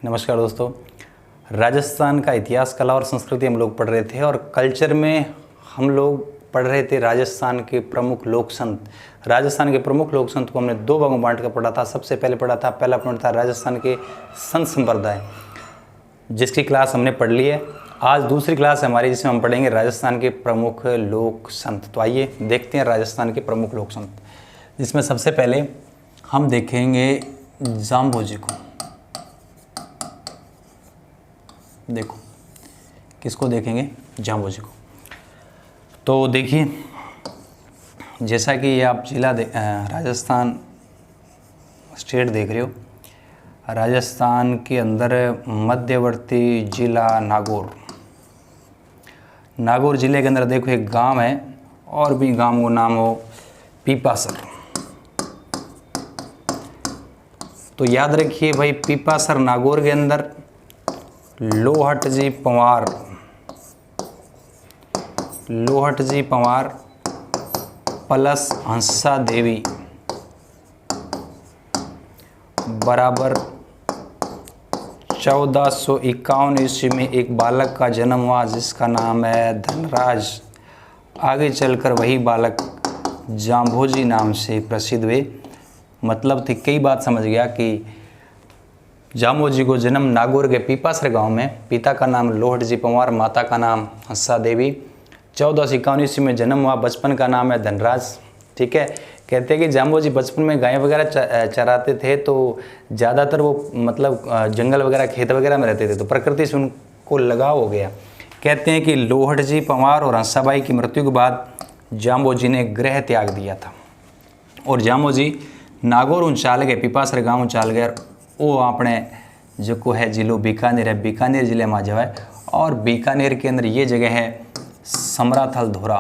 नमस्कार दोस्तों। राजस्थान का इतिहास, कला और संस्कृति हम लोग पढ़ रहे थे और कल्चर में हम लोग पढ़ रहे थे राजस्थान के प्रमुख लोक संत। राजस्थान के प्रमुख लोक संत को हमने दो भागों में बांट कर पढ़ा था। सबसे पहले पहला पॉइंट था राजस्थान के संत संप्रदाय, जिसकी क्लास हमने पढ़ ली है। आज दूसरी क्लास है हमारी, जिसमें हम पढ़ेंगे राजस्थान के प्रमुख लोक संत। तो आइए देखते हैं राजस्थान के प्रमुख लोक संत, जिसमें सबसे पहले हम देखेंगे जाम्बोजी को। देखो किसको देखेंगे? जाम्बोजी को। तो देखिए, जैसा कि ये आप जिला राजस्थान स्टेट देख रहे हो, राजस्थान के अंदर मध्यवर्ती जिला नागौर जिले के अंदर देखो एक गांव है, और भी गांव का नाम हो पीपासर। तो याद रखिए भाई, पीपासर नागौर के अंदर लोहट जी पंवार प्लस हंसा देवी बराबर 1451 ईस्वी में एक बालक का जन्म हुआ, जिसका नाम है धनराज। आगे चलकर वही बालक जाम्बोजी नाम से प्रसिद्ध हुए। मतलब थी, कई बात समझ गया कि जाम्बोजी को जन्म नागौर के पीपासर गांव में, पिता का नाम लोहट जी पंवार, माता का नाम हंसा देवी। 1451 ईस्वी में जन्म हुआ। बचपन का नाम है धनराज। ठीक है। कहते हैं कि जाम्बोजी बचपन में गाय वगैरह चराते थे, तो ज़्यादातर वो मतलब जंगल वगैरह खेत वगैरह में रहते थे, तो प्रकृति से उनको लगाव हो गया। कहते हैं कि लोहट जी पंवार और हंसाबाई की मृत्यु के बाद जाम्बोजी ने गृह त्याग दिया था, और जाम्बोजी नागौर उचाल गए, पीपासर गाँव उचाल गए। वो अपने जो को है जिलो बीकानेर है, बीकानेर जिले में जो है, और बीकानेर के अंदर ये जगह है समराथल धोरा।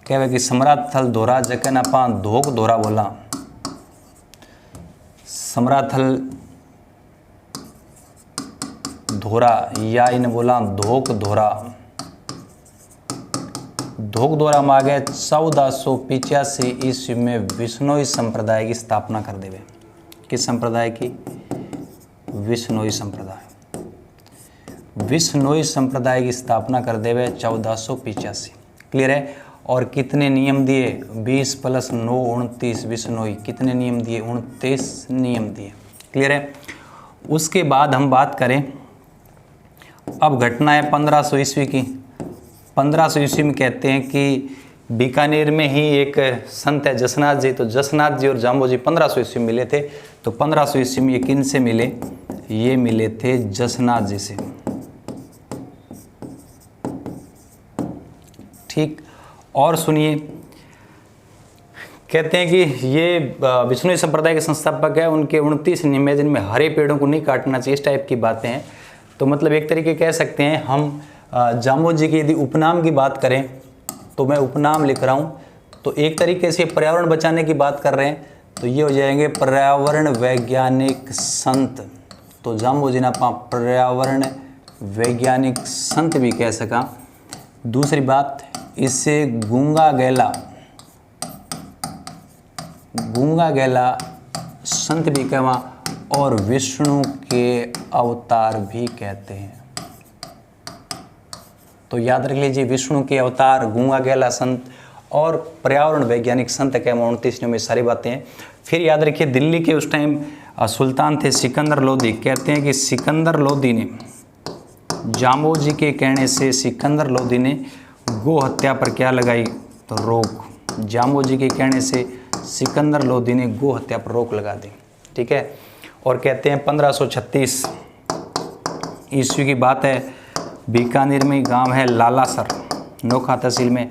कहवे कि समराथल धोरा जगह ना पा धोक धोरा बोला। समराथल धोरा या इन बोला धोक धोरा। धोक धोरा में आगे 1485 ईस्वी में विश्नोई संप्रदाय की स्थापना कर देवे। किस संप्रदाय की? विश्नोई संप्रदाय। विश्नोई संप्रदाय की स्थापना कर देवे 1485। क्लियर है। और कितने नियम दिए? 20 + 9 29। विश्नोई कितने नियम दिए? 29 नियम दिए। क्लियर है। उसके बाद हम बात करें, अब घटना है 1500 ईस्वी की। 1500 ईस्वी में कहते हैं कि बीकानेर में ही एक संत है जसनाथ जी। तो जसनाथ जी और जाम्बोजी 1500 ईस्वी में मिले थे। तो 1500 ईस्वी में ये किन से मिले? ये मिले थे जसनाथ जी से। ठीक। और सुनिए, कहते हैं कि ये विष्णु संप्रदाय के संस्थापक है। उनके 29 नियम है, जिनमें हरे पेड़ों को नहीं काटना चाहिए, इस टाइप की बातें हैं। तो मतलब एक तरीके कह सकते हैं हम, जाम्बोजी की यदि उपनाम की बात करें, तो मैं उपनाम लिख रहा हूँ, तो एक तरीके से पर्यावरण बचाने की बात कर रहे हैं, तो ये हो जाएंगे पर्यावरण वैज्ञानिक संत। तो जाम्बोजी ने आप पर्यावरण वैज्ञानिक संत भी कह सका। दूसरी बात, इससे गूंगा गैला संत भी कहवा, और विष्णु के अवतार भी कहते हैं। तो याद रख लीजिए, विष्णु के अवतार, गूंगा गैला संत और पर्यावरण वैज्ञानिक संत के 29 में सारी बातें हैं। फिर याद रखिए, दिल्ली के उस टाइम सुल्तान थे सिकंदर लोदी। कहते हैं कि सिकंदर लोदी ने, जाम्बोजी के कहने से सिकंदर लोदी ने गो हत्या पर क्या लगाई? तो रोक। जाम्बोजी के कहने से सिकंदर लोदी ने गो हत्या पर रोक लगा दी। ठीक है। और कहते हैं 1536 ईस्वी की बात है, बीकानेर में गांव है लालासर, नोखा तहसील में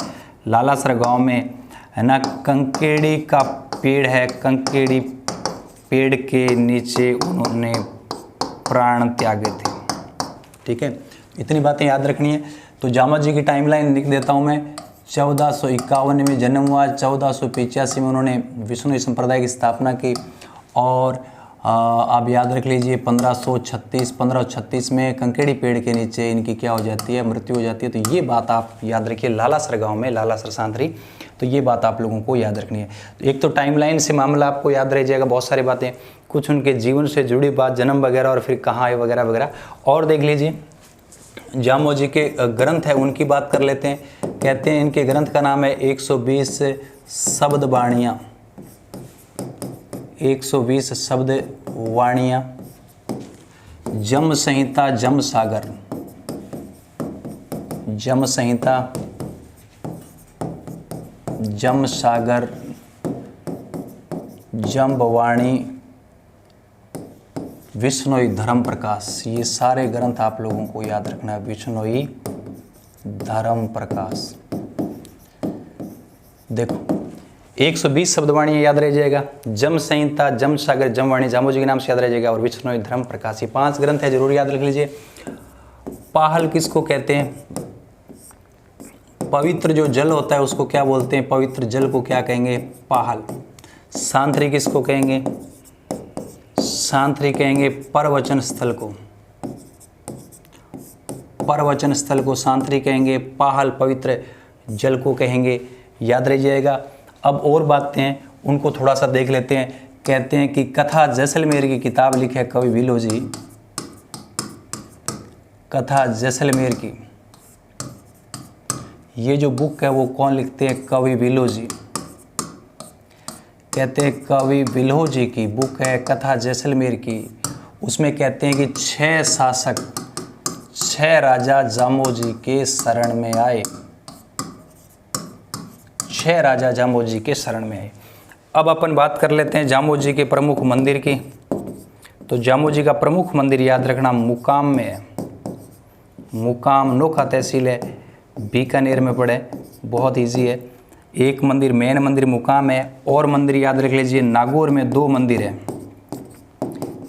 लालासर गांव में है ना, कंकेड़ी का पेड़ है। कंकेड़ी पेड़ के नीचे उन्होंने प्राण त्यागे थे। ठीक है। इतनी बातें याद रखनी है। तो जाम्बोजी की टाइमलाइन लिख देता हूं मैं। 1451 में जन्म हुआ, 1485 में उन्होंने विष्णु संप्रदाय की स्थापना की, और आप याद रख लीजिए 1536 में कंकेड़ी पेड़ के नीचे इनकी क्या हो जाती है, मृत्यु हो जाती है। तो ये बात आप याद रखिए, लालासर गांव में, लालासर सांथरी। तो ये बात आप लोगों को याद रखनी है। तो एक तो टाइमलाइन से मामला आपको याद रह जाएगा, बहुत सारी बातें, कुछ उनके जीवन से जुड़ी बात, जन्म वगैरह और फिर कहाँ है वगैरह वगैरह। और देख लीजिए जामो जी के ग्रंथ है उनकी बात कर लेते हैं। कहते हैं इनके ग्रंथ का नाम है 120 शब्द वाणियाँ, 120 शब्द वाणियाँ, जम संहिता, जम सागर, जम संहिता, जम सागर, जम्बवाणी, विष्णोई धर्म प्रकाश। ये सारे ग्रंथ आप लोगों को याद रखना है, विष्णोई धर्म प्रकाश। देखो 120 शब्दवाणी याद रह जाएगा, जम संहिता, जम सागर, जमवाणी जामो जी के नाम से याद रह जाएगा, और विष्णोई धर्म प्रकाश। ये 5 ग्रंथ है, जरूर याद रख लीजिए। पाहल किसको कहते हैं? पवित्र जो जल होता है उसको क्या बोलते हैं? पवित्र जल को क्या कहेंगे? पाहल। सांथरी किसको कहेंगे? सांथरी कहेंगे परवचन स्थल को, परवचन स्थल को सांथरी कहेंगे। पाहल पवित्र जल को कहेंगे, याद रह जाएगा। अब और बातें हैं उनको थोड़ा सा देख लेते हैं। कहते हैं कि कथा जैसलमेर की किताब लिखी है कवि विलो जी, कथा जैसलमेर की ये जो बुक है वो कौन लिखते हैं? कवि विलो जी। कहते हैं कवि विलो जी की बुक है कथा जैसलमेर की। उसमें कहते हैं कि 6 शासक, 6 राजा जामो जी के शरण में आए, 6 राजा जामो जी के शरण में आए। अब अपन बात कर लेते हैं जामो जी के प्रमुख मंदिर की। तो जामो जी का प्रमुख मंदिर याद रखना मुकाम में है, मुकाम नोखा तहसील है, बीकानेर में पड़े, बहुत इजी है। एक मंदिर, मेन मंदिर मुकाम है, और मंदिर याद रख लीजिए नागौर में 2 मंदिर है।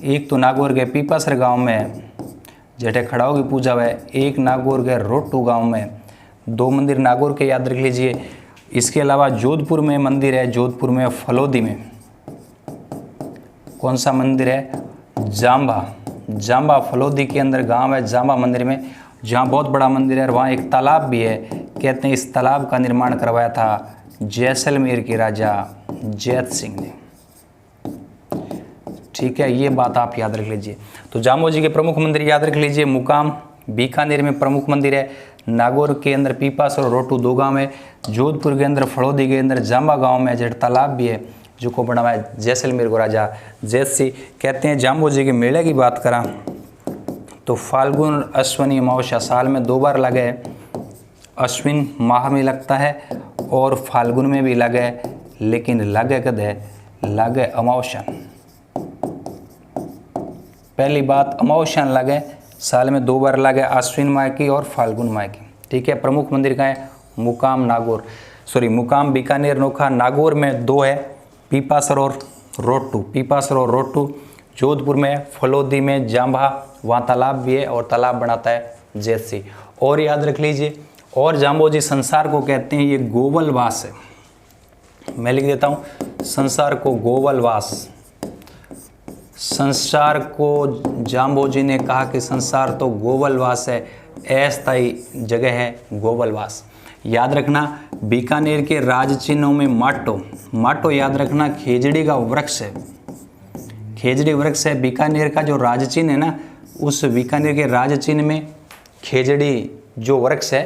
एक तो नागौर के पीपासर गांव में जेठे खड़ाओं की पूजा है, एक नागौर के रोटू गांव में। 2 मंदिर नागौर के याद रख लीजिए। इसके अलावा जोधपुर में मंदिर है, जोधपुर में फलोदी में। कौन सा मंदिर है? जांबा, जांबा फलोदी के अंदर गांव है जांबा मंदिर में, जहाँ बहुत बड़ा मंदिर है और वहाँ एक तालाब भी है। कहते हैं इस तालाब का निर्माण करवाया था जैसलमेर के राजा जैत सिंह ने। ठीक है, ये बात आप याद रख लीजिए। तो जामो जी के प्रमुख मंदिर याद रख लीजिए, मुकाम बीकानेर में प्रमुख मंदिर है, नागौर के अंदर पीपासर और रोटू 2 गांव है, जोधपुर के अंदर फलोदी के अंदर जांबा गांव में जेठ तालाब भी है जो को बनवाया जैसलमेर को राजा जैत सिंह। कहते हैं जामो जी के मेले की बात करा तो फाल्गुन अश्विनी अमावस्या साल में 2 बार लगे, अश्विन माह में लगता है और फाल्गुन में भी लगे, लेकिन लगे कद है? लगे अमावस्या। पहली बात अमावस्या लगे, साल में 2 बार लगे, अश्विन माह की और फाल्गुन माह की। ठीक है, प्रमुख मंदिर का है मुकाम नागौर, मुकाम बीकानेर नोखा, नागौर में 2 है, पीपासर और रोटू, पीपासर और रोटू। जोधपुर में फलोदी में जांबा, वहाँ तालाब भी है और तालाब बनाता है जैत सिंह। और याद रख लीजिए, और जाम्बो जी संसार को कहते हैं ये गोवलवास है। मैं लिख देता हूँ, संसार को गोवलवास। संसार को जाम्बो जी ने कहा कि संसार तो गोवलवास है, अस्थायी जगह है गोवलवास। याद रखना बीकानेर के राज चिन्हों में माटो, माटो याद रखना खेजड़ी का वृक्ष है, खेजड़ी वृक्ष है। बीकानेर का जो राज चिन्ह है ना, उस बीकानेर के राज चिन्ह में खेजड़ी जो वृक्ष है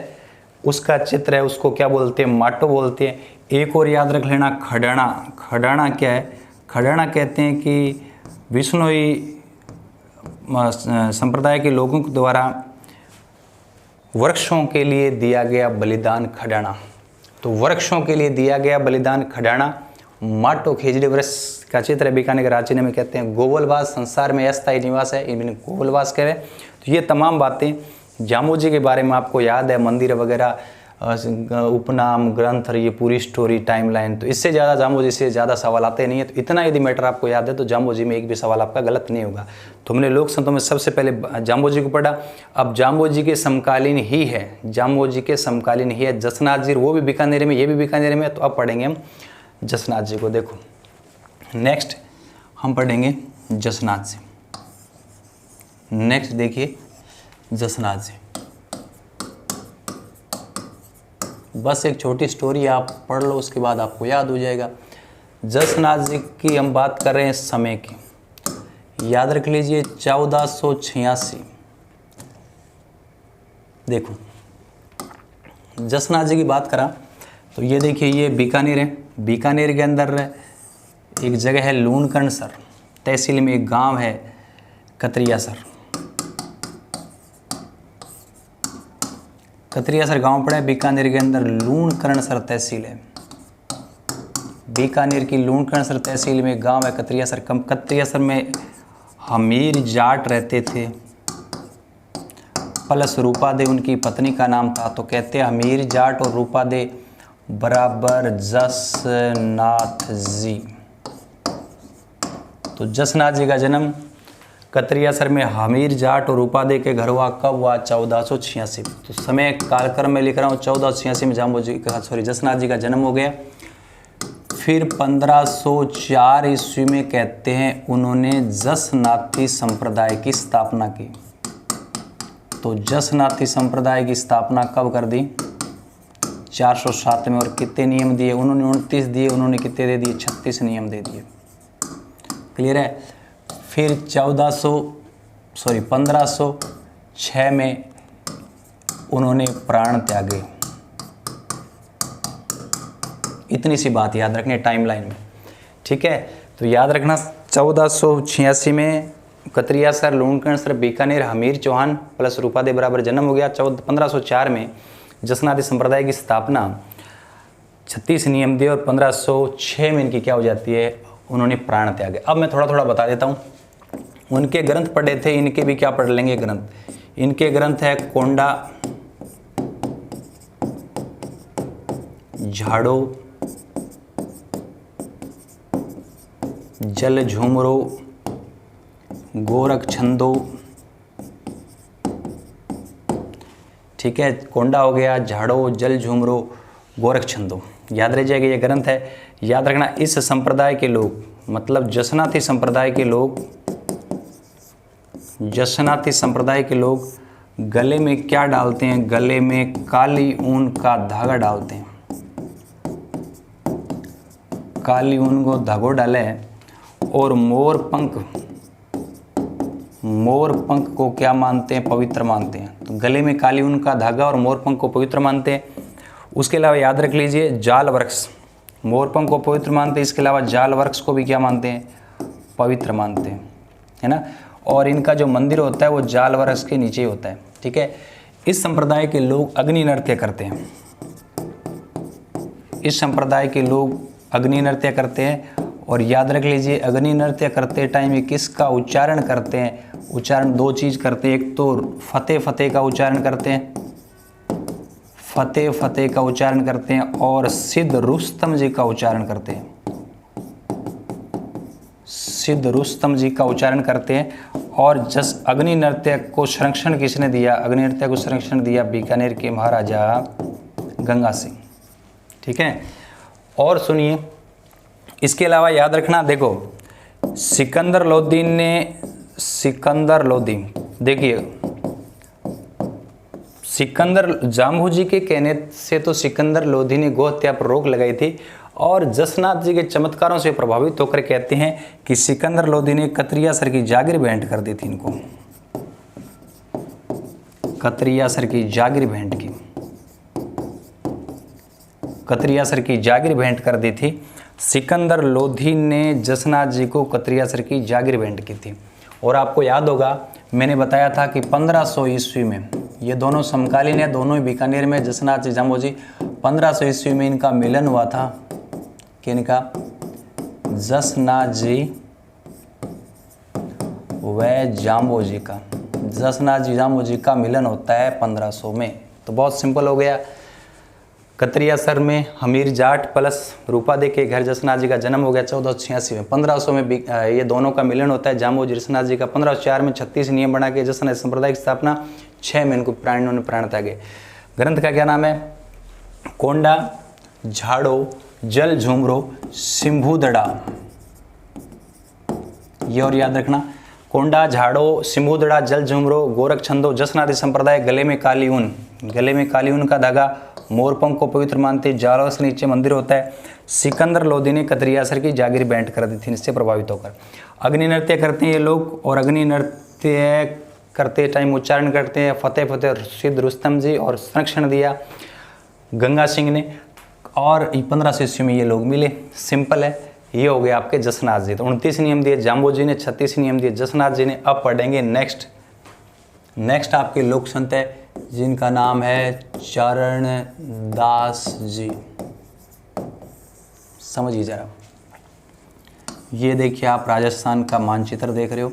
उसका चित्र है, उसको क्या बोलते हैं? माटो बोलते हैं। एक और याद रख लेना खडाना, खडाना क्या है? खडाना कहते हैं कि विष्णोई संप्रदाय के लोगों के द्वारा वृक्षों के लिए दिया गया बलिदान खडाना। तो वृक्षों के लिए दिया गया बलिदान खडाना, माटो खेजड़ी वृक्ष का चित्र है बीकानेर के राज चिन्ह में। कहते हैं गोवलवास, संसार में अस्थायी निवास है, इन्हें गोवलवास कहे। तो ये तमाम बातें जामो जी के बारे में आपको याद है, मंदिर वगैरह, उपनाम, ग्रंथ और ये पूरी स्टोरी, टाइमलाइन। तो इससे ज़्यादा जामो जी से ज़्यादा सवाल आते नहीं है। तो इतना यदि मैटर आपको याद है तो जामो जी में एक भी सवाल आपका गलत नहीं होगा। तो हमने लोक संतों में सबसे पहले जामो जी को पढ़ा। अब जामो जी के समकालीन ही है, जामो जी के समकालीन ही है जसनाथ जी, वो भी बीकानेर में, ये भी बीकानेर में। तो अब पढ़ेंगे हम जसनाथ जी को। देखो नेक्स्ट हम पढ़ेंगे जसनाथ जी। नेक्स्ट देखिए जसनाथ जी। बस एक छोटी स्टोरी आप पढ़ लो, उसके बाद आपको याद हो जाएगा। जसनाथ जी की हम बात कर रहे हैं समय की, याद रख लीजिए 1486। देखो जसनाथ जी की बात करा तो ये देखिए, ये बीकानेर है। बीकानेर के अंदर एक जगह है लूणकरणसर, तहसील में एक गांव है कतरियासर। कतरियासर गांव पड़ा है बीकानेर के अंदर, लूणकरणसर तहसील है। बीकानेर की लूणकरणसर तहसील में गांव है कतरियासर। कतरियासर में हमीर जाट रहते थे, प्लस रूपा दे उनकी पत्नी का नाम था। तो कहते हैं हमीर जाट और रूपा दे बराबर जसनाथ जी। तो जसनाथ जी का जन्म कतरियासर में हमीर जाट और रूपा दे के घर हुआ। कब हुआ? 1486। तो समय कालक्रम में लिख रहा हूँ 1486 में जसनाथ जी का जन्म हो गया। फिर 1504 ईस्वी में कहते हैं उन्होंने जसनाथी संप्रदाय की स्थापना की। तो जसनाथी संप्रदाय की स्थापना कब कर दी? 407 में। और कितने नियम दिए उन्होंने? 29 दिए। उन्होंने कितने दे दिए? 36 नियम दे दिए। क्लियर है? फिर 1506 में उन्होंने प्राण त्यागे। इतनी सी बात याद रखनी टाइमलाइन में, ठीक है? तो याद रखना 1486 में कतरियासर, लूणकरणसर, बीकानेर, हमीर चौहान प्लस रूपादे बराबर जन्म हो गया। 1504 में जसनाथी संप्रदाय की स्थापना, 36 नियम दिए और 1506 में इनकी क्या हो जाती है? उन्होंने प्राण त्यागे। अब मैं थोड़ा थोड़ा बता देता हूँ। उनके ग्रंथ पढ़े थे, इनके भी क्या पढ़ लेंगे ग्रंथ। इनके ग्रंथ है कोंडा, झाड़ो, जल झूमरो, गोरख छंदो, ठीक है? कोंडा हो गया, झाड़ो, जल झूमरो, गोरख छंदो, याद रह जाएगा। ये ग्रंथ है, याद रखना। इस संप्रदाय के लोग, मतलब जसनाथी संप्रदाय के लोग, जसनाथी संप्रदाय के लोग गले में क्या डालते हैं? गले में काली ऊन का धागा डालते हैं। काली ऊन को धागो डाले और मोर पंख को क्या मानते हैं? पवित्र मानते हैं। तो गले में काली ऊन का धागा और मोर पंख को पवित्र मानते हैं। उसके अलावा याद रख लीजिए जाल वृक्ष, मोर पंख को पवित्र मानते हैं। इसके अलावा जाल वृक्ष को भी क्या मानते हैं? पवित्र मानते हैं, है ना? और इनका जो मंदिर होता है वो जाल वृक्ष के नीचे होता है, ठीक है? इस संप्रदाय के लोग अग्नि नृत्य करते हैं। इस संप्रदाय के लोग अग्नि नृत्य करते हैं। और याद रख लीजिए अग्नि नृत्य करते टाइम ये किसका उच्चारण करते हैं? उच्चारण दो चीज़ करते हैं। एक तो फतेह फतेह का उच्चारण करते हैं, फतेह फतेह का उच्चारण करते हैं, और सिद्ध रुस्तम जी का उच्चारण करते हैं। सिद्ध रुस्तम जी का उच्चारण करते हैं। और जस अग्नि नृत्य को संरक्षण किसने दिया? अग्नि नृत्य को संरक्षण दिया बीकानेर के महाराजा गंगा सिंह, ठीक है? और सुनिए, इसके अलावा याद रखना, देखो सिकंदर लोदी, देखिए सिकंदर जाम्बू जी के कहने से तो सिकंदर लोधी ने गौ हत्या पर रोक लगाई थी। और जसनाथ जी के चमत्कारों से प्रभावित होकर कहते हैं कि सिकंदर लोधी ने कतरियासर की जागीर भेंट कर दी थी इनको। कतरियासर की जागीर भेंट की, कतरियासर की जागीर भेंट कर दी थी। सिकंदर लोधी ने जसनाथ जी को कतरियासर की जागीर भेंट की थी। और आपको याद होगा मैंने बताया था कि 1500 ईस्वी में, ये दोनों समकालीन है, दोनों ही बीकानेर में, जसनाथ जी जाम्बो जी, 1500 ईस्वी में इनका मिलन हुआ था। किनका? जसनाथ जी व जाम्बो जी का। जसनाथ जी जाम्बो जी का मिलन होता है 1500 में। तो बहुत सिंपल हो गया। कतरियासर में हमीर जाट प्लस रूपादे के घर जसनाथ जी का जन्म हो गया 1486 में। 1500 में ये दोनों का मिलन होता है जाम्बो जी जसनाथ जी का। 1504 में 36 नियम बना के जसनाथ संप्रदाय की स्थापना। 6 में इनको प्राण त्यागे। ग्रंथ का क्या नाम है? कोंडा, झाड़ो, जल झूमरो, सिंभुदड़ा, ये और याद रखना। कोंडा झाड़ो सिमुदड़ा जल झुमरो गोरख छंदो जसनादि संप्रदाय गले में काली ऊन, गले में काली ऊन का धागा, मोरपंख को पवित्र मानते, जालोर से नीचे मंदिर होता है। सिकंदर लोधी ने कतरियासर की जागीर बैंट कर दी थी इससे प्रभावित होकर। अग्नि नृत्य करते हैं ये लोग, और अग्नि नृत्य करते टाइम उच्चारण करते हैं फतेह फतेह सिद्ध रुस्तम जी, और संरक्षण दिया गंगा सिंह ने, और 15 शिष्यों में ये लोग मिले। सिंपल है। ये हो गए आपके जसनाथ जी। तो 29 नियम दिए जाम्बोजी ने, 36 नियम दिए जसनाथ जी ने। अब पढ़ेंगे नेक्स्ट आपके लोक संत है जिनका नाम है चरणदास जी। समझिए जरा, ये देखिए आप राजस्थान का मानचित्र देख रहे हो।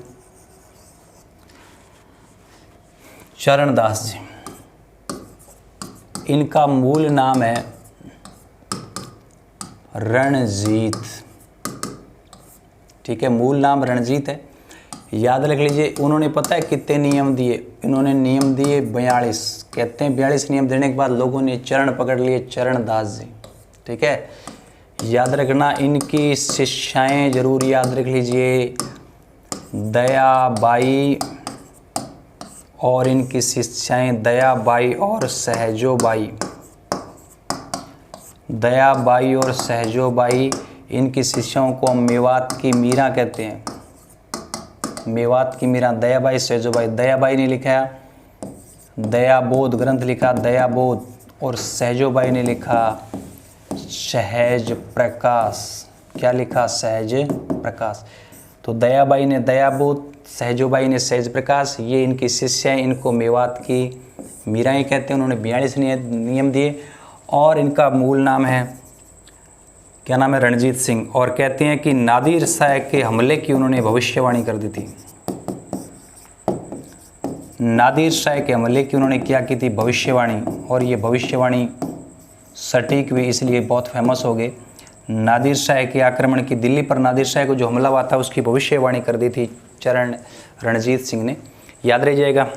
चरणदास जी, इनका मूल नाम है रणजीत। ठीक है, मूल नाम रणजीत है। याद रख लीजिए, उन्होंने पता है कितने नियम दिए? इन्होंने नियम दिए 42। कहते हैं 42 नियम देने के बाद लोगों ने चरण पकड़ लिए, चरणदास जी। ठीक है, याद रखना। इनकी शिष्याएं जरूर याद रख लीजिए, दयाबाई, और इनकी शिष्याएं दयाबाई और सहजोबाई। दयाबाई और सहजोबाई, इनकी शिष्यों को हम मेवात की मीरा कहते हैं। मेवात की मीरा, दयाबाई सहजोबाई। दयाबाई ने लिखा दयाबोध ग्रंथ लिखा, दयाबोध, और सहजोबाई ने लिखा सहज प्रकाश। क्या लिखा? सहज प्रकाश। तो दयाबाई ने दयाबोध, सहजोबाई ने सहज प्रकाश। ये इनकी शिष्य हैं, इनको मेवात की मीराएं कहते हैं। उन्होंने 42 नियम दिए, और इनका मूल नाम है, क्या नाम है? रणजीत सिंह। और कहते हैं कि नादिर शाह के हमले की उन्होंने भविष्यवाणी कर दी थी। नादिर शाह के हमले की उन्होंने क्या की थी? भविष्यवाणी। और ये भविष्यवाणी सटीक हुई, इसलिए बहुत फेमस हो गए। नादिर शाह के आक्रमण की, दिल्ली पर नादिर शाह को जो हमला हुआ था उसकी भविष्यवाणी कर दी थी रणजीत सिंह ने। याद रह जाएगा।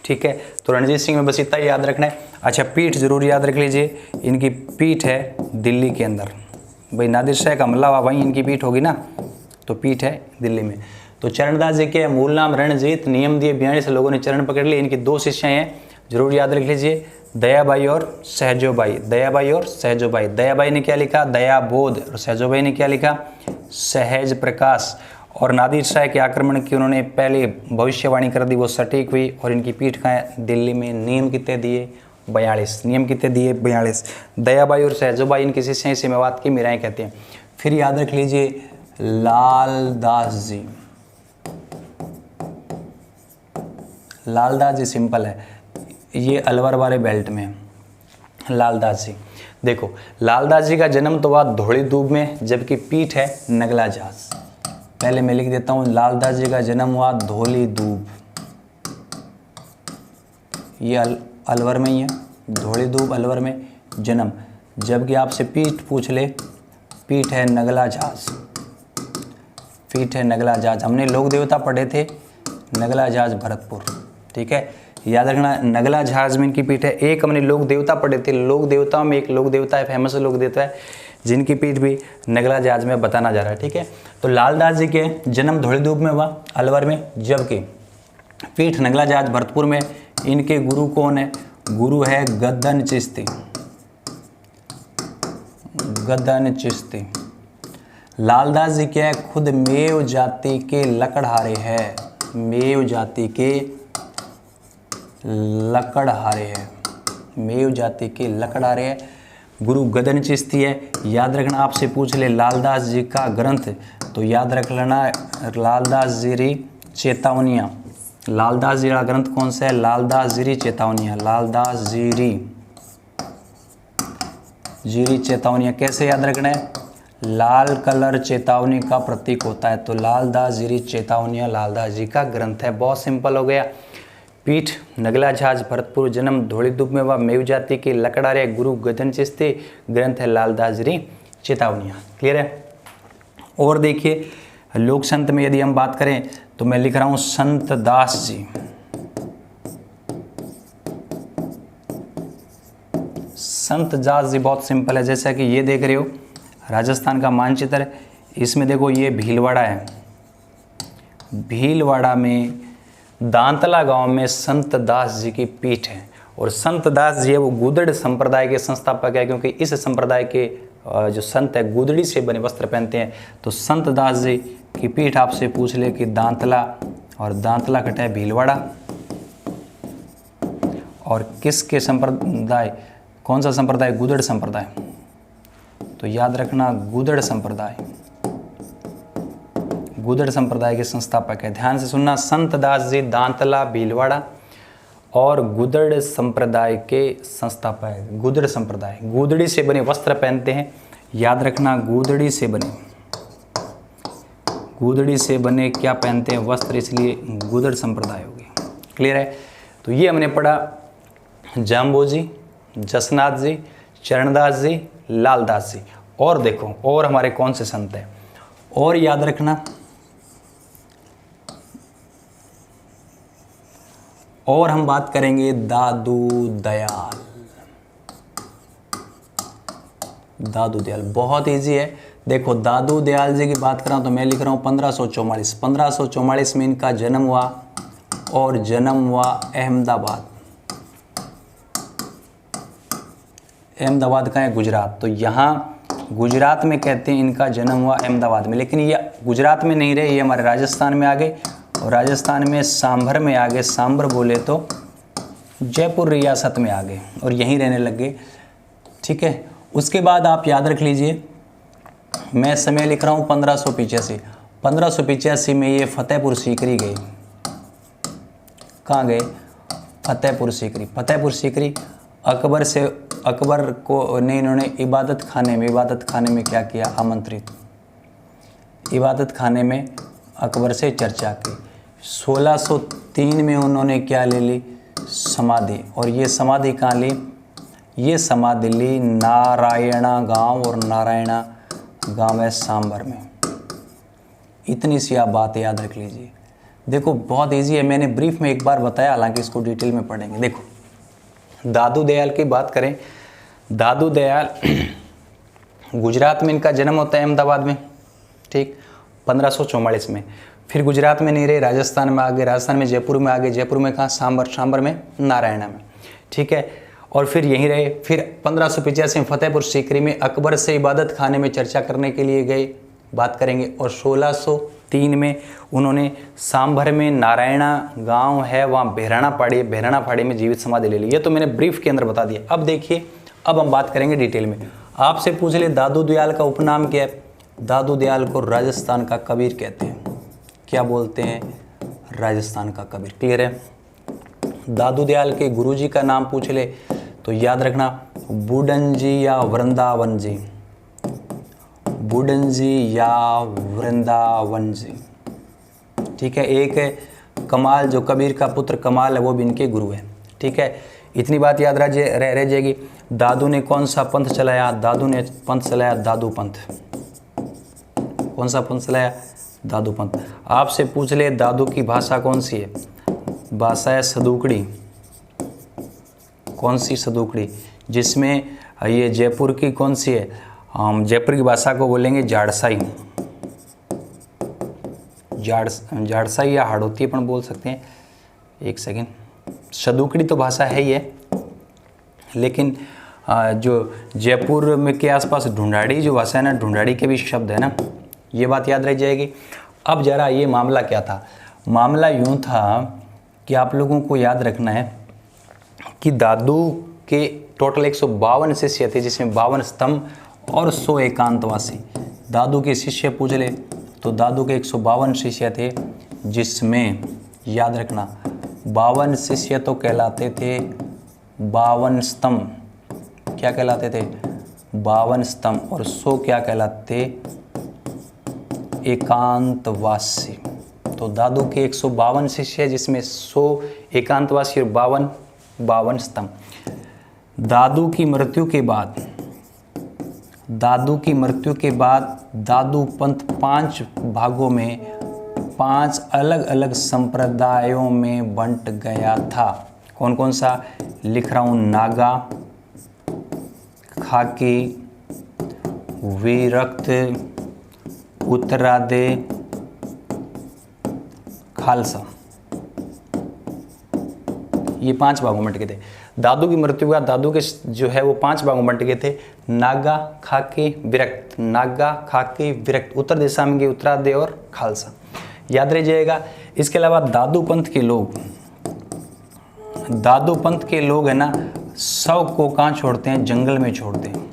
ठीक है, तो रणजीत सिंह में बस इतना याद रखना है। अच्छा, पीठ जरूर याद रख लीजिए। इनकी पीठ है दिल्ली के अंदर। भाई नादिर शाह का हमला हुआ वहीं इनकी पीठ होगी ना, तो पीठ है दिल्ली में। तो चरणदास जी के मूल नाम रणजीत, नियम दिए 42 लोगों ने चरण पकड़ लिए। इनकी 2 शिष्याएं हैं, जरूर याद रख लीजिए, दयाबाई और सहजोबाई। दयाबाई और सहजोबाई। दयाबाई ने क्या लिखा? दयाबोध। और सहजोबाई ने क्या लिखा? सहज प्रकाश। और नादिर शाह के आक्रमण की उन्होंने पहले भविष्यवाणी कर दी, वो सटीक हुई। और इनकी पीठ कहाँ है? दिल्ली में। नियम कितने दिए? 42। नियम कितने दिए? 42। दयाबाई और सहजोबाई इनकी शिष्य इसे मेवात की मीराएं कहते हैं। फिर याद रख लीजिए लालदास जी। लालदास जी सिंपल है, ये अलवर वाले बेल्ट में। लालदास जी देखो, लालदास जी का जन्म तो हुआ धौली दूब में, जबकि पीठ है नगला जहाज। पहले मैं लिख देता हूँ, लालदास जी का जन्म हुआ धौली दूब, ये अलवर में ही है। धौली दूब अलवर में जन्म। जबकि आपसे पीठ पूछ ले, पीठ है नगला जहाज। पीठ है नगला जहाज। हमने लोक देवता पढ़े थे, नगला जहाज भरतपुर। ठीक है, याद रखना, नगला जहाज में इनकी पीठ है। एक हमने लोक देवता पढ़े थे, लोक देवताओं में एक लोक देवता है, फेमस लोक देवता है, जिनकी पीठ भी नगला जहाज में बताना जा रहा है। ठीक है, तो लालदास जी के जन्म धौली दूब में हुआ, अलवर में, जबकि पीठ नगला जहाज भरतपुर में। इनके गुरु कौन है? गुरु है गद्दन चिश्ती। गद्दन चिश्ती। लालदास जी क्या है? खुद मेव जाति के लकड़हारे हैं। मेव जाति के लकड़हारे हैं। मेव जाति के लकड़हारे हैं। गुरु गदन चिश्ती है। याद रखना, आपसे पूछ ले लालदास जी का ग्रंथ, तो याद रख लेना लालदास जीरी चेतावनियाँ। लालदास जी का ग्रंथ कौन सा है? लालदास जीरी चेतावनियाँ। लालदास जीरी चेतावनियाँ कैसे याद रखना है? लाल कलर चेतावनी का प्रतीक होता है, तो लालदास जीरी चेतावनियाँ लालदास जी का ग्रंथ है। बहुत सिंपल हो गया। पीठ नगला जहाज भरतपुर, जन्म धौली दूब में हुआ, मेव जाति के लकड़हारे, गुरु गदन चिश्ती, ग्रंथ है लालदास जीरी चेतावनियाँ। क्लियर है? और देखिए, लोक संत में यदि हम बात करें तो मैं लिख रहा हूँ संत दास जी। संत दास जी बहुत सिंपल है। जैसा कि ये देख रहे हो राजस्थान का मानचित्र, इसमें देखो ये भीलवाड़ा है, भीलवाड़ा में दांतला गांव में संत दास जी की पीठ है। और संत दास जी है वो गुदड़ संप्रदाय के संस्थापक है, क्योंकि इस संप्रदाय के जो संत है गुदड़ी से बने वस्त्र पहनते हैं। तो संत दास जी की पीठ आपसे पूछ ले कि दांतला, और दांतला कटा है भीलवाड़ा, और किसके संप्रदाय, कौन सा संप्रदाय, गुदड़ संप्रदाय। तो याद रखना गुदड़ संप्रदाय, गुदड़ संप्रदाय के संस्थापक है। ध्यान से सुनना, संत दास जी दांतला भीलवाड़ा और गुदड़ संप्रदाय के संस्थापक। गुदड़ संप्रदाय गुदड़ी से बने वस्त्र पहनते हैं, याद रखना गुदड़ी से बने, गुदड़ी से बने क्या पहनते हैं, वस्त्र, इसलिए गुदड़ संप्रदाय हो गया। क्लियर है। तो ये हमने पढ़ा जाम्बोजी, जसनाथ जी, चरणदास जी, लालदास जी। और देखो और हमारे कौन से संत हैं, और याद रखना, और हम बात करेंगे दादू दयाल। दादू दयाल बहुत इजी है। देखो दादू दयाल जी की बात करा तो मैं लिख रहा हूँ 1544। 1544 में इनका जन्म हुआ, और जन्म हुआ अहमदाबाद। अहमदाबाद का है गुजरात, तो यहाँ गुजरात में कहते हैं इनका जन्म हुआ अहमदाबाद में। लेकिन ये गुजरात में नहीं रहे, ये हमारे राजस्थान में आ गए, और राजस्थान में सांभर में आ गए। सांभर बोले तो जयपुर रियासत में आ गए और यहीं रहने लग गए। ठीक है। उसके बाद आप याद रख लीजिए, मैं समय लिख रहा हूँ 1585। 1585 में ये फतेहपुर सीकरी गए। कहाँ गए? फतेहपुर सीकरी। फतेहपुर सीकरी अकबर से, अकबर को ने इन्होंने इबादत खाने में क्या किया? आमंत्रित। इबादत खाने में अकबर से चर्चा की। 1603 में उन्होंने क्या ले ली? समाधि। और ये समाधि कहाँ ली? ये समाधि ली नारायणा गांव, और नारायणा गांव है सांभर में। इतनी सी आप बात याद रख लीजिए। देखो बहुत इजी है, मैंने ब्रीफ में एक बार बताया, हालांकि इसको डिटेल में पढ़ेंगे। देखो दादू दयाल की बात करें, दादू दयाल गुजरात में इनका जन्म होता है अहमदाबाद में, ठीक, 1544 में। फिर गुजरात में नहीं रहे, राजस्थान में आ गए, राजस्थान में जयपुर में आ गए, जयपुर में कहाँ? सांभर, सांभर में नारायणा में, ठीक है। और फिर यहीं रहे। फिर 1585 में फतेहपुर सीकरी में अकबर से इबादत खाने में चर्चा करने के लिए गए, बात करेंगे। और 1603 में उन्होंने सांभर में नारायणा गांव है वहाँ बहराना पहाड़ी में जीवित समाधि ले ली। ये तो मैंने ब्रीफ के अंदर बता दिया। अब देखिए, अब हम बात करेंगे डिटेल में। आपसे पूछ ले दादू दयाल का उपनाम क्या है? दादू दयाल को राजस्थान का कबीर कहते हैं। क्या बोलते हैं? राजस्थान का कबीर। क्लियर है। दादू दयाल के गुरुजी का नाम पूछ ले तो याद रखना बूडन जी या वृंदावन जी, बूडन जी या वृंदावन जी, ठीक है। एक है कमाल, जो कबीर का पुत्र कमाल है, वो भी इनके गुरु है, ठीक है। इतनी बात याद रह जाएगी। दादू ने कौन सा पंथ चलाया? दादू ने पंथ चलाया दादू पंथ। कौन सा पंथ चलाया? दादू पंथ। आपसे पूछ ले दादू की भाषा कौन सी है? भाषा है सदूकड़ी। कौन सी? सदूकड़ी। जिसमें ये जयपुर की कौन सी है? हम जयपुर की भाषा को बोलेंगे जाड़साई। जाड़साई या हाड़ौती अपन बोल सकते हैं। एक सेकेंड, सदूकड़ी तो भाषा है ही है, लेकिन जो जयपुर में के आसपास ढूंढाड़ी जो भाषा है ना, ढूंढाड़ी के भी शब्द है ना, ये बात याद रह जाएगी। अब जरा ये मामला क्या था? मामला यूँ था कि आप लोगों को याद रखना है कि दादू के टोटल 152 शिष्य थे, जिसमें 52 स्तंभ और 100 एकांतवासी। दादू के शिष्य पूछ ले तो दादू के 152 शिष्य थे, जिसमें याद रखना 52 शिष्य तो कहलाते थे 52 स्तंभ। क्या कहलाते थे? 52 स्तंभ। और 100 क्या कहलाते? एकांतवासी। तो दादू के 152 शिष्य, जिसमें 100 एकांतवासी और 52 स्तंभ। दादू की मृत्यु के बाद दादू पंथ 5 भागों में 5 अलग अलग संप्रदायों में बंट गया था। कौन कौन सा लिख रहा हूँ? नागा, खाकी, विरक्त, उत्तरादे, खालसा, ये 5 भागों में बंट गए थे। दादू की मृत्यु के बाद दादू के जो है वो 5 भागों में बंट गए थे, नागा, खाकी, विरक्त, नागा, खाकी, विरक्त, उत्तर दिशा में गए उत्तरादय और खालसा, याद रह जाएगा। इसके अलावा दादू पंथ के लोग है ना, शव को कहाँ छोड़ते हैं, जंगल में छोड़ते हैं,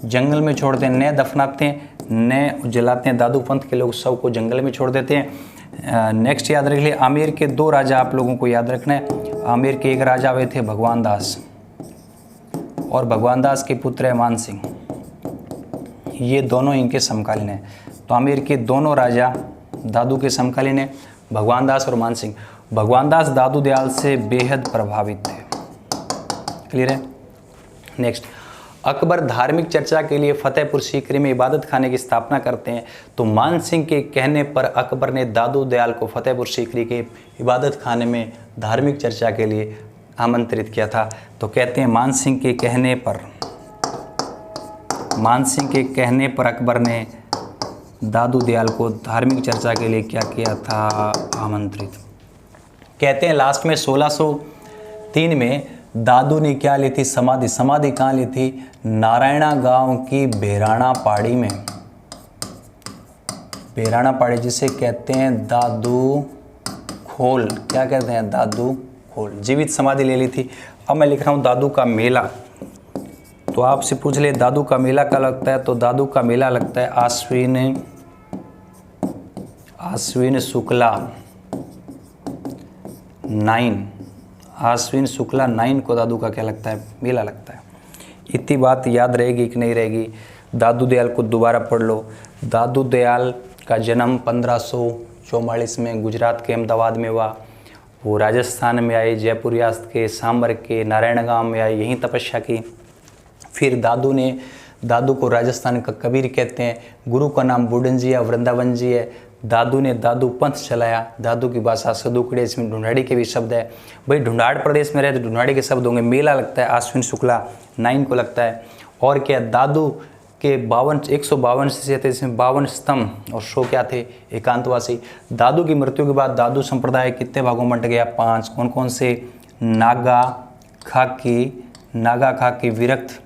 जंगल में छोड़ते हैं, न दफनाते हैं न जलाते हैं। दादू पंथ के लोग शव को जंगल में छोड़ देते हैं। नेक्स्ट याद रख लिए, आमेर के 2 राजा आप लोगों को याद रखना है। आमेर के एक राजा हुए थे भगवान दास, और भगवान दास के पुत्र है मान सिंह, ये दोनों इनके समकालीन हैं। तो आमेर के दोनों राजा दादू के समकालीन हैं, भगवान दास और मान सिंह। भगवान दास दादू दयाल से बेहद प्रभावित थे, क्लियर है। नेक्स्ट, अकबर धार्मिक चर्चा के लिए फतेहपुर सीकरी में इबादत खाने की स्थापना करते हैं। तो मान सिंह के कहने पर अकबर ने दादू दयाल को फतेहपुर सीकरी के इबादत खाने में धार्मिक चर्चा के लिए आमंत्रित किया था। तो कहते हैं मान सिंह के कहने पर अकबर ने दादू दयाल को धार्मिक चर्चा के लिए क्या किया था, आमंत्रित। कहते हैं लास्ट में 1603 में दादू ने क्या ली थी, समाधि। समाधि कहाँ ली थी, नारायणा गांव की बेराणा पहाड़ी में, बेराणा पहाड़ी जिसे कहते हैं दादू खोल, क्या कहते हैं, दादू खोल, जीवित समाधि ले ली थी। अब मैं लिख रहा हूँ दादू का मेला, तो आपसे पूछ ले दादू का मेला कब लगता है, तो दादू का मेला लगता है आश्विन शुक्ला 9, आश्विन शुक्ला 9 को दादू का क्या लगता है, मेला लगता है। इतनी बात याद रहेगी कि नहीं रहेगी, दादू दयाल को दोबारा पढ़ लो। दादू दयाल का जन्म 1544 में गुजरात के अहमदाबाद में हुआ। वो राजस्थान में आए, जयपुर रियासत के सांबर के नारायण गांव में आए, यहीं तपस्या की। फिर दादू को राजस्थान का कबीर कहते हैं। गुरु का नाम बूढ़न जी है, वृंदावन जी है। दादू ने दादू पंथ चलाया। दादू की भाषा सदुकड़े, इसमें ढूंढाड़ी के भी शब्द है। भाई ढूंढाड़ प्रदेश में रहे तो ढूंढाड़ी के शब्द होंगे। मेला लगता है आश्विन शुक्ला 9 को लगता है। और क्या, दादू के 152 शिष्य थे, इसमें 52 स्तंभ और 100 क्या थे, एकांतवासी। दादू की मृत्यु के बाद दादू संप्रदाय कितने भागों में बंट गया, 5। कौन कौन से, नागा, खाकी, विरक्त,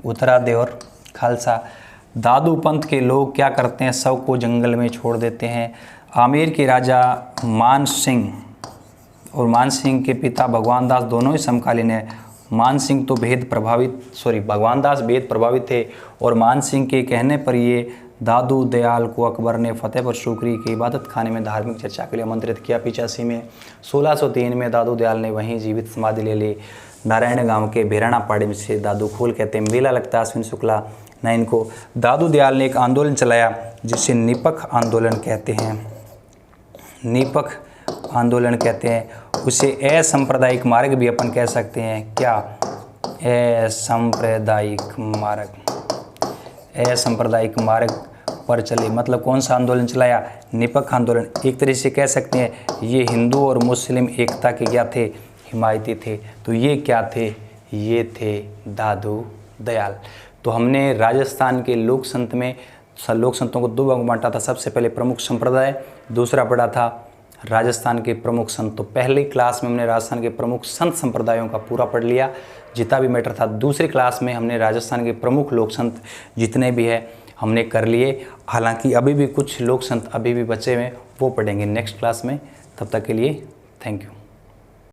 उत्तरादय और खालसा। दादू पंथ के लोग क्या करते हैं, शव को जंगल में छोड़ देते हैं। आमेर के राजा मान सिंह और मान सिंह के पिता भगवान दास दोनों ही समकालीन हैं। भगवान दास बेहद प्रभावित थे और मान सिंह के कहने पर ये दादू दयाल को अकबर ने फतेहपुर सीकरी के इबादत खाने में धार्मिक चर्चा के लिए आमंत्रित किया 85 में। 1603 में दादू दयाल ने वहीं जीवित समाधि ले ली। नारायण गांव के बेराणा पहाड़ी में से दादू खोल कहते हैं। मेला लगता है आश्विन शुक्ला 9 को। दादू दयाल ने एक आंदोलन चलाया जिसे निपख आंदोलन कहते हैं। निपख आंदोलन कहते हैं। उसे असंप्रदायिक मार्ग भी अपन कह सकते हैं। क्या, असंप्रदायिक मार्ग पर चले। मतलब कौन सा आंदोलन चलाया, निपख आंदोलन। एक तरह से कह सकते हैं ये हिंदू और मुस्लिम एकता के क्या थे, हिमायती थे। तो ये क्या थे, ये थे दादू दयाल। तो हमने राजस्थान के लोक संत में लोक संतों को 2 भागों में बांटा था। सबसे पहले प्रमुख संप्रदाय, दूसरा पढ़ा था राजस्थान के प्रमुख संत। तो पहली क्लास में हमने राजस्थान के प्रमुख संत संप्रदायों का पूरा पढ़ लिया, जितना भी मैटर था। दूसरी क्लास में हमने राजस्थान के प्रमुख लोक संत जितने भी है हमने कर लिए। हालांकि अभी भी कुछ लोक संत अभी भी बचे हुए, वो पढ़ेंगे नेक्स्ट क्लास में। तब तक के लिए थैंक यू।